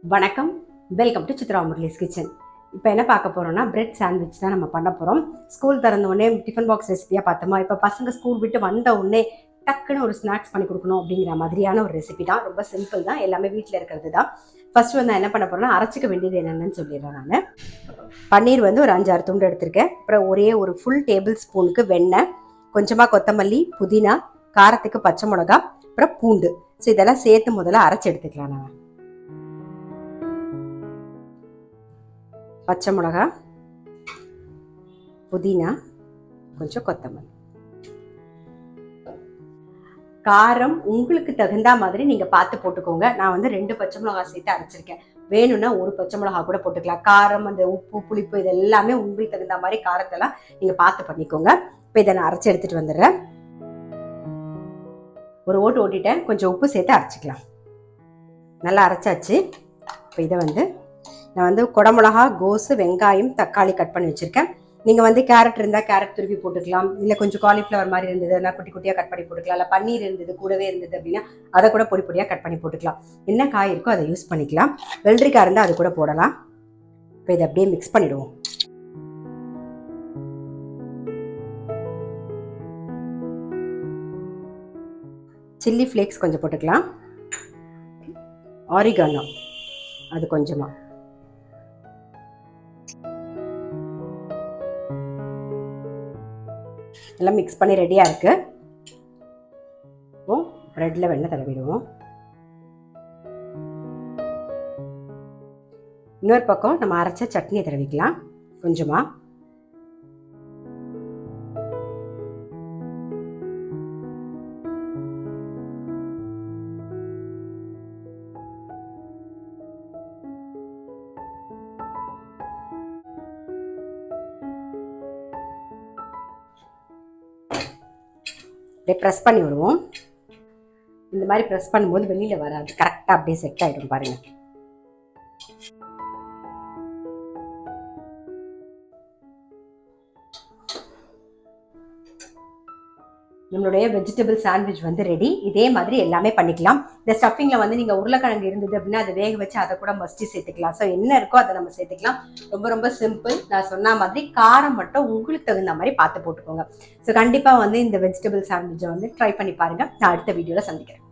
வணக்கம், welcome to Chitra Murali's kitchen. இப்போ என்ன பார்க்க போகிறோம்னா பிரெட் சாண்ட்விச் தான் நம்ம பண்ண போகிறோம். ஸ்கூல் திறந்த உடனே டிஃபன் பாக்ஸ் ரெசிபியாக பார்த்தோமா, இப்போ பசங்க ஸ்கூல் விட்டு வந்த உடனே டக்குன்னு ஒரு ஸ்நாக்ஸ் பண்ணி கொடுக்கணும் அப்படிங்கிற மாதிரியான ஒரு ரெசிபி தான். ரொம்ப சிம்பிள் தான், எல்லாமே வீட்டில் இருக்கிறது தான். ஃபர்ஸ்ட் வந்து நான் என்ன பண்ண போகிறேன்னா, அரைச்சிக்க வேண்டியது என்னென்னு சொல்லிடுறேன். நான் பன்னீர் வந்து ஒரு 5-6 துண்டு எடுத்திருக்கேன். அப்புறம் ஒரே ஒரு ஃபுல் டேபிள் ஸ்பூனுக்கு வெண்ணெய், கொஞ்சமாக கொத்தமல்லி, புதினா, காரத்துக்கு பச்சை மிளகா, அப்புறம் பூண்டு. ஸோ இதெல்லாம் சேர்த்து முதல்ல அரைச்சி எடுத்துக்கலாம். நான் பச்சை மிளகா, புதினா, கொஞ்சம் கொத்தமல்லி. காரம் உங்களுக்கு தகுந்த மாதிரி நீங்க பார்த்து போட்டுக்கோங்க. நான் வந்து 2 பச்சை மிளகா சேர்த்து அரைச்சிருக்கேன். வேணும்னா ஒரு பச்சை மிளகா கூட போட்டுக்கலாம். காரம், அந்த உப்பு, புளிப்பு இது எல்லாமே உங்களுக்கு தகுந்த மாதிரி காரத்தெல்லாம் நீங்க பார்த்து பண்ணிக்கோங்க. இப்போ இதை நான் அரைச்சி எடுத்துட்டு வந்துடுறேன். ஒரு ஓட்டு ஓட்டிட்டேன். கொஞ்சம் உப்பு சேர்த்து அரைச்சிக்கலாம். நல்லா அரைச்சாச்சு. இப்போ இதை வந்து நான் வந்து குடமிளகா, கோஸு, வெங்காயம், தக்காளி கட் பண்ணி வச்சுருக்கேன். நீங்கள் வந்து கேரட் இருந்தால் கேரட் துருவி போட்டுக்கலாம். இல்லை கொஞ்சம் காலிஃப்ளவர் மாதிரி இருந்ததுன்னா குட்டி குட்டியாக கட் பண்ணி போட்டுக்கலாம். இல்லை பன்னீர் இருந்தது கூடவே இருந்தது அப்படின்னா அதை கூட பொடி பொடியாக கட் பண்ணி போட்டுக்கலாம். என்ன காய் இருக்கோ அதை யூஸ் பண்ணிக்கலாம். வெள்ளரிக்காய் இருந்தால் அது கூட போடலாம். இப்போ இதை அப்படியே மிக்ஸ் பண்ணிவிடுவோம். சில்லி ஃப்ளேக்ஸ் கொஞ்சம் போட்டுக்கலாம். ஆரிகானோ அது கொஞ்சமாக. எல்லாம் மிக்ஸ் பண்ணி ரெடியாக இருக்குது. இப்போ ப்ரெட்டில் வெண்ணெய் தடவிடுவோம். இன்னொரு பக்கம் நம்ம அரைச்ச சட்னியை தடவிக்கலாம் கொஞ்சமாக. அப்படியே ப்ரெஸ் பண்ணி விடுவோம். இந்த மாதிரி ப்ரெஸ் பண்ணும்போது வெளியில் வராது, கரெக்டாக அப்படியே செட் ஆகிடும் பாருங்கள். நம்மளுடைய வெஜிடபிள் சாண்ட்விச் வந்து ரெடி. இதே மாதிரி எல்லாமே பண்ணிக்கலாம். இந்த ஸ்டஃபிங்கில் வந்து நீங்கள் உருளைக்கிழங்கு இருந்தது அப்படின்னா அதை வேக வச்சு அதை கூட மஸ்டி சேர்த்துக்கலாம். ஸோ என்ன இருக்கோ அதை நம்ம சேர்த்துக்கலாம். ரொம்ப ரொம்ப சிம்பிள். நான் சொன்ன மாதிரி காரம் மட்டும் உங்களுக்கு தகுந்த மாதிரி பார்த்து போட்டுக்கோங்க. ஸோ கண்டிப்பாக வந்து இந்த வெஜிடபிள் சாண்ட்விச்சை வந்து ட்ரை பண்ணி பாருங்கள். நான் அடுத்த வீடியோவில் சந்திக்கிறேன்.